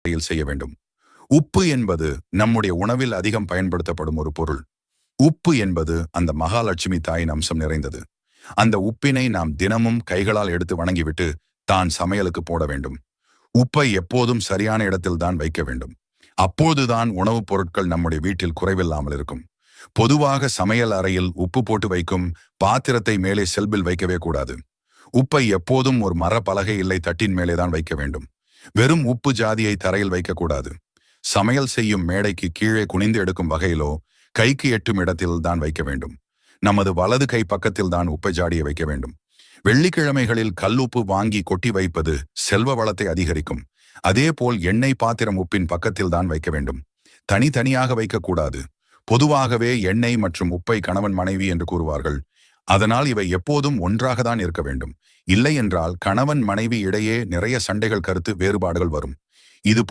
செய்ய வேண்டும். உப்பு என்பது நம்முடைய உணவில் அதிகம் பயன்படுத்தப்படும் ஒரு பொருள். உப்பு என்பது அந்த மகாலட்சுமி தாயின் அம்சம் நிறைந்தது. அந்த உப்பினை நாம் தினமும் கைகளால் எடுத்து வணங்கிவிட்டு தான் சமையலுக்கு போட வேண்டும். உப்பை எப்போதும் சரியான இடத்தில் தான் வைக்க வேண்டும். அப்போதுதான் உணவுப் பொருட்கள் நம்முடைய வீட்டில் குறைவில்லாமல் இருக்கும். பொதுவாக சமையல் அறையில் உப்பு போட்டு வைக்கும் பாத்திரத்தை மேலே செல்பில் வைக்கவே கூடாது. உப்பை எப்போதும் ஒரு மர பலகை இல்லை தட்டின் மேலே தான் வைக்க வேண்டும். வெறும் உப்பு ஜாதியை தரையில் வைக்கக்கூடாது. சமையல் செய்யும் மேடைக்கு கீழே குனிந்து எடுக்கும் வகையிலோ கைக்கு எட்டும் இடத்தில் தான் வைக்க வேண்டும். நமது வலது கை பக்கத்தில் தான் உப்பை ஜாடியை வைக்க வேண்டும். வெள்ளிக்கிழமைகளில் கல்லுப்பு வாங்கி கொட்டி வைப்பது செல்வ வளத்தை அதிகரிக்கும். அதேபோல் எண்ணெய் பாத்திரம் உப்பின் பக்கத்தில் தான் வைக்க வேண்டும். தனித்தனியாக வைக்கக்கூடாது. பொதுவாகவே எண்ணெய் மற்றும் உப்பை கணவன் மனைவி என்று கூறுவார்கள். அதனால் இவை எப்போதும் ஒன்றாக தான் இருக்க வேண்டும். இல்லை என்றால் கணவன் மனைவி இடையே நிறைய சண்டைகள், கருத்து வேறுபாடுகள் வரும். இது